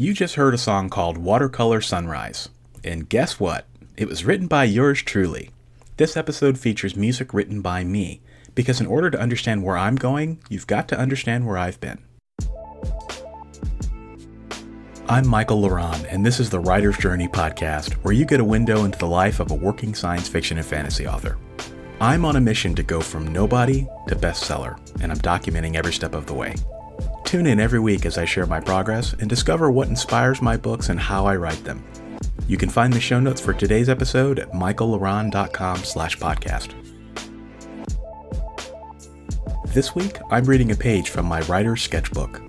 You just heard a song called Watercolor Sunrise. And guess what? It was written by yours truly. This episode features music written by me, because in order to understand where I'm going, you've got to understand where I've been. I'm Michael Ronn, and this is the Writer's Journey podcast, where you get a window into the life of a working science fiction and fantasy author. I'm on a mission to go from nobody to bestseller, and I'm documenting every step of the way. Tune in every week as I share my progress and discover what inspires my books and how I write them. You can find the show notes for today's episode at michaelleron.com/podcast. This week, I'm reading a page from my writer's sketchbook.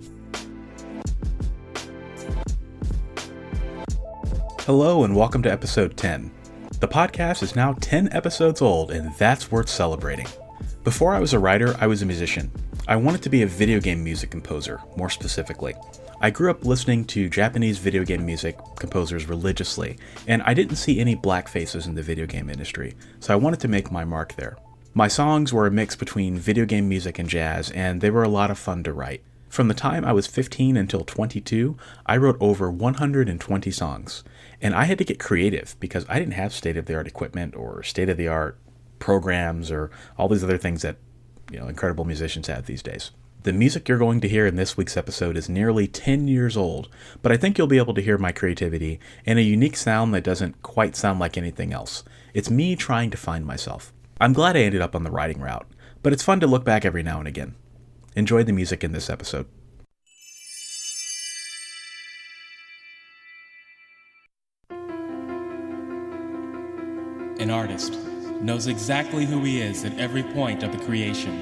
Hello and welcome to episode 10. The podcast is now 10 episodes old, and that's worth celebrating. Before I was a writer, I was a musician. I wanted to be a video game music composer, more specifically. I grew up listening to Japanese video game music composers religiously, and I didn't see any black faces in the video game industry, so I wanted to make my mark there. My songs were a mix between video game music and jazz, and they were a lot of fun to write. From the time I was 15 until 22, I wrote over 120 songs, and I had to get creative because I didn't have state-of-the-art equipment or state-of-the-art programs or all these other things that incredible musicians have these days. The music you're going to hear in this week's episode is nearly 10 years old, but I think you'll be able to hear my creativity and a unique sound that doesn't quite sound like anything else. It's me trying to find myself. I'm glad I ended up on the writing route, but it's fun to look back every now and again. Enjoy the music in this episode. An artist knows exactly who he is at every point of the creation.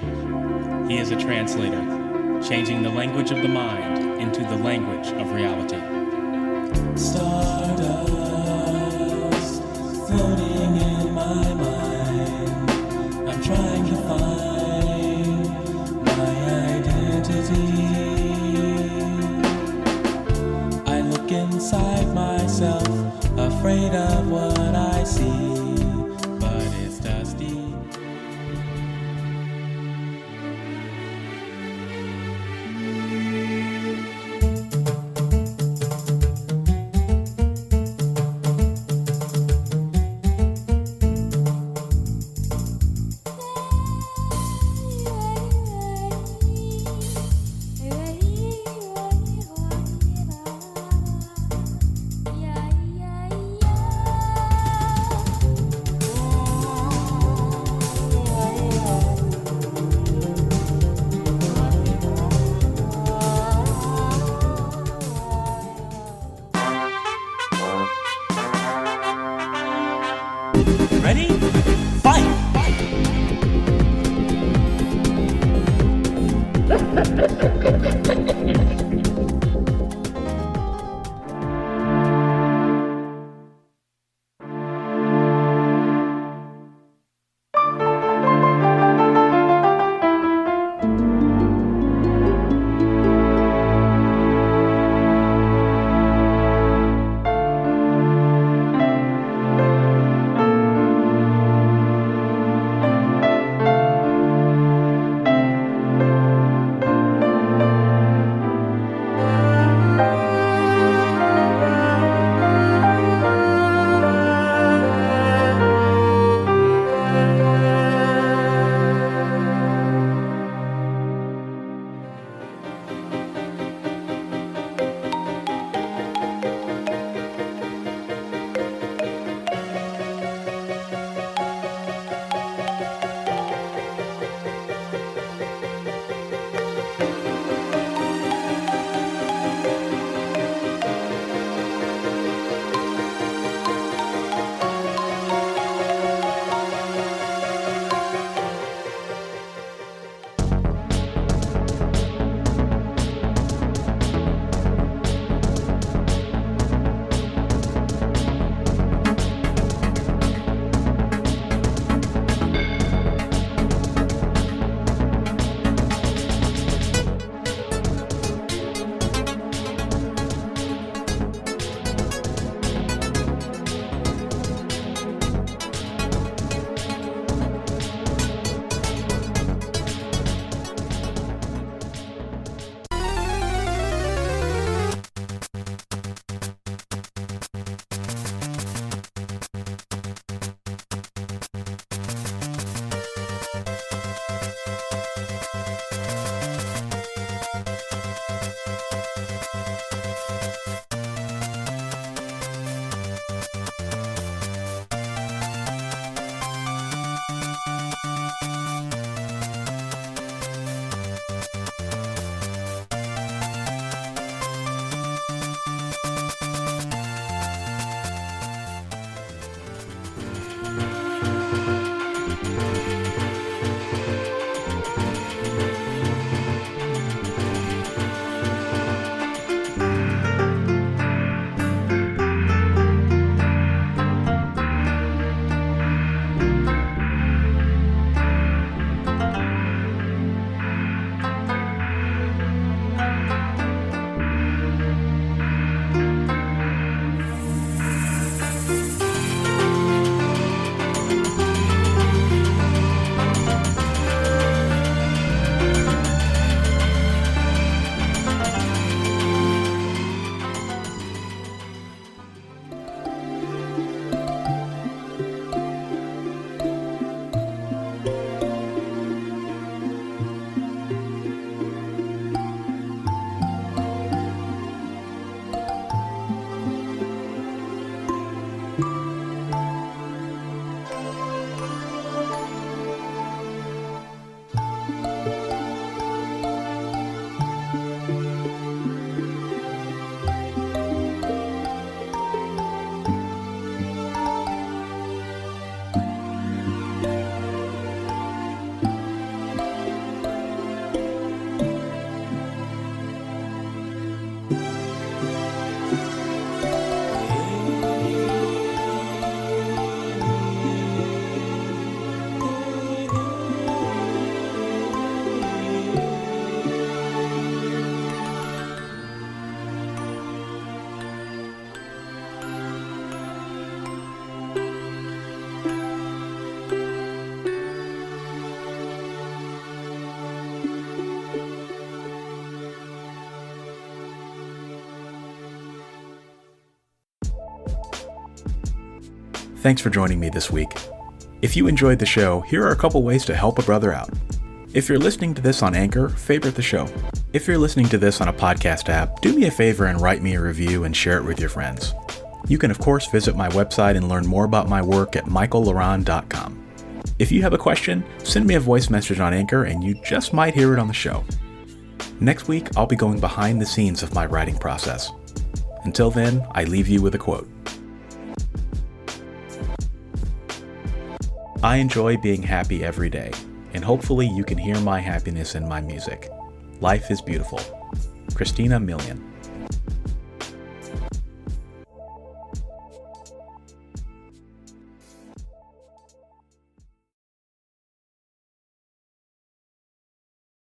He is a translator, changing the language of the mind into the language of reality. Stardust floating in my mind. I'm trying to find my identity. I look inside myself, afraid of what I see. Ready? Fight! Thanks for joining me this week. If you enjoyed the show, here are a couple ways to help a brother out. If you're listening to this on Anchor, favorite the show. If you're listening to this on a podcast app, do me a favor and write me a review and share it with your friends. You can of course visit my website and learn more about my work at michaelleron.com. If you have a question, send me a voice message on Anchor and you just might hear it on the show. Next week, I'll be going behind the scenes of my writing process. Until then, I leave you with a quote. I enjoy being happy every day, and hopefully you can hear my happiness in my music. Life is beautiful. Christina Milian.